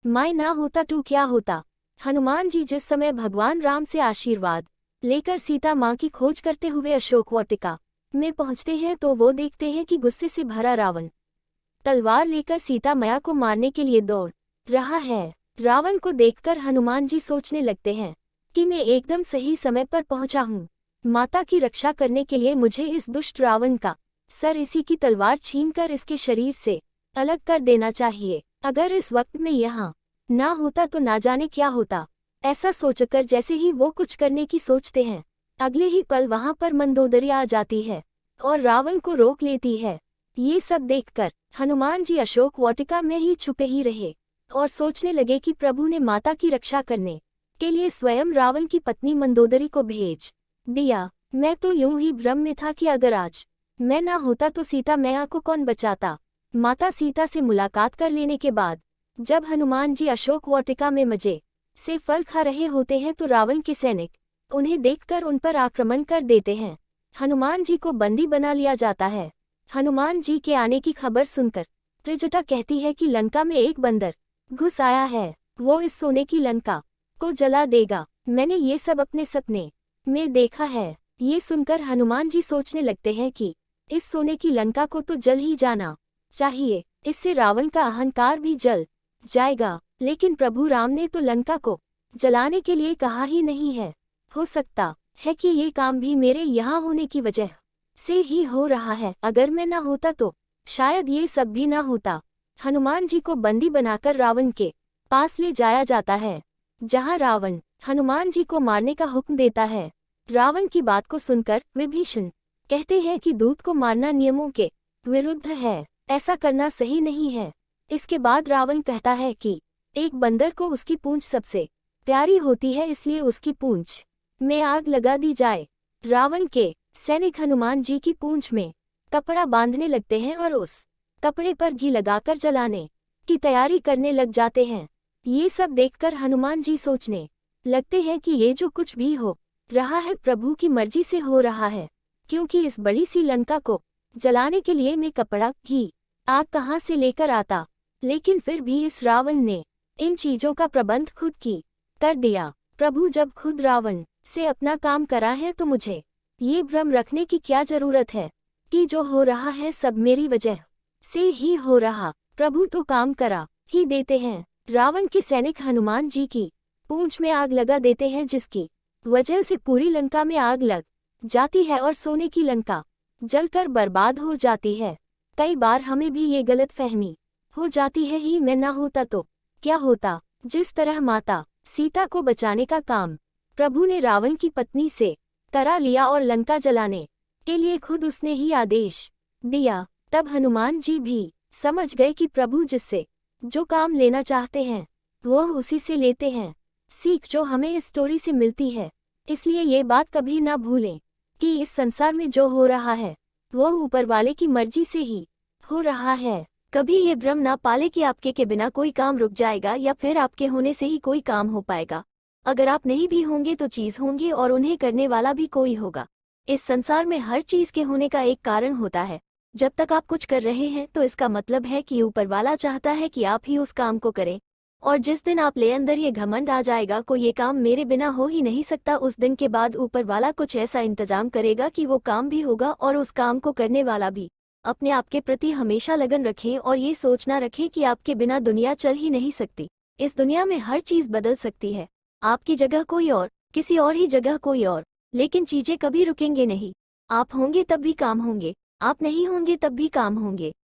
मैं ना होता तो क्या होता। हनुमान जी जिस समय भगवान राम से आशीर्वाद लेकर सीता माँ की खोज करते हुए अशोक वाटिका में पहुंचते हैं तो वो देखते हैं कि गुस्से से भरा रावण तलवार लेकर सीता मैया को मारने के लिए दौड़ रहा है। रावण को देखकर हनुमान जी सोचने लगते हैं कि मैं एकदम सही समय पर पहुंचा हूँ। माता की रक्षा करने के लिए मुझे इस दुष्ट रावण का सर इसी की तलवार छीनकर इसके शरीर से अलग कर देना चाहिए। अगर इस वक्त में यहाँ ना होता तो ना जाने क्या होता। ऐसा सोचकर जैसे ही वो कुछ करने की सोचते हैं, अगले ही पल वहां पर मंदोदरी आ जाती है और रावण को रोक लेती है। ये सब देखकर हनुमान जी अशोक वाटिका में ही छुपे ही रहे और सोचने लगे कि प्रभु ने माता की रक्षा करने के लिए स्वयं रावण की पत्नी मंदोदरी को भेज दिया। मैं तो यूं ही भ्रम में था कि अगर आज मैं ना होता तो सीता मैया को कौन बचाता। माता सीता से मुलाकात कर लेने के बाद जब हनुमान जी अशोक वाटिका में मजे से फल खा रहे होते हैं तो रावण के सैनिक उन्हें देखकर उन पर आक्रमण कर देते हैं। हनुमान जी को बंदी बना लिया जाता है। हनुमान जी के आने की खबर सुनकर त्रिजटा कहती है कि लंका में एक बंदर घुस आया है, वो इस सोने की लंका को जला देगा। मैंने ये सब अपने सपने में देखा है। ये सुनकर हनुमान जी सोचने लगते हैं कि इस सोने की लंका को तो जल ही जाना चाहिए, इससे रावण का अहंकार भी जल जाएगा। लेकिन प्रभु राम ने तो लंका को जलाने के लिए कहा ही नहीं है। हो सकता है कि ये काम भी मेरे यहाँ होने की वजह से ही हो रहा है। अगर मैं ना होता तो शायद ये सब भी ना होता। हनुमान जी को बंदी बनाकर रावण के पास ले जाया जाता है, जहाँ रावण हनुमान जी को मारने का हुक्म देता है। रावण की बात को सुनकर विभीषण कहते हैं कि दूत को मारना नियमों के विरुद्ध है, ऐसा करना सही नहीं है। इसके बाद रावण कहता है कि एक बंदर को उसकी पूंछ सबसे प्यारी होती है, इसलिए उसकी पूंछ में आग लगा दी जाए। रावण के सैनिक हनुमान जी की पूंछ में कपड़ा बांधने लगते हैं और उस कपड़े पर घी लगाकर जलाने की तैयारी करने लग जाते हैं। ये सब देखकर हनुमान जी सोचने लगते हैं कि ये जो कुछ भी हो रहा है प्रभु की मर्जी से हो रहा है, क्योंकि इस बड़ी सी लंका को जलाने के लिए मैं कपड़ा घी आग कहाँ से लेकर आता। लेकिन फिर भी इस रावण ने इन चीजों का प्रबंध खुद की कर दिया। प्रभु जब खुद रावण से अपना काम करा है तो मुझे ये भ्रम रखने की क्या जरूरत है कि जो हो रहा है सब मेरी वजह से ही हो रहा। प्रभु तो काम करा ही देते हैं। रावण के सैनिक हनुमान जी की पूंछ में आग लगा देते हैं, जिसकी वजह से पूरी लंका में आग लग जाती है और सोने की लंका जलकर बर्बाद हो जाती है। कई बार हमें भी ये गलत फहमी हो जाती है ही मैं ना होता तो क्या होता। जिस तरह माता सीता को बचाने का काम प्रभु ने रावण की पत्नी से करा लिया और लंका जलाने के लिए खुद उसने ही आदेश दिया, तब हनुमान जी भी समझ गए कि प्रभु जिससे जो काम लेना चाहते हैं वह उसी से लेते हैं। सीख जो हमें इस स्टोरी से मिलती है, इसलिए ये बात कभी ना भूलें कि इस संसार में जो हो रहा है वह ऊपर वाले की मर्जी से ही हो रहा है। कभी ये भ्रम ना पाले कि आपके के बिना कोई काम रुक जाएगा या फिर आपके होने से ही कोई काम हो पाएगा। अगर आप नहीं भी होंगे तो चीज होंगे और उन्हें करने वाला भी कोई होगा। इस संसार में हर चीज के होने का एक कारण होता है। जब तक आप कुछ कर रहे हैं तो इसका मतलब है कि ऊपर वाला चाहता है कि आप ही उस काम को करें। और जिस दिन आप ले अंदर ये घमंड आ जाएगा को ये काम मेरे बिना हो ही नहीं सकता, उस दिन के बाद ऊपर वाला कुछ ऐसा इंतजाम करेगा कि वो काम भी होगा और उस काम को करने वाला भी। अपने आप के प्रति हमेशा लगन रखें और ये सोचना रखें कि आपके बिना दुनिया चल ही नहीं सकती। इस दुनिया में हर चीज बदल सकती है, आपकी जगह कोई और, किसी और ही जगह कोई और, लेकिन चीजें कभी रुकेंगे नहीं। आप होंगे तब भी काम होंगे, आप नहीं होंगे तब भी काम होंगे।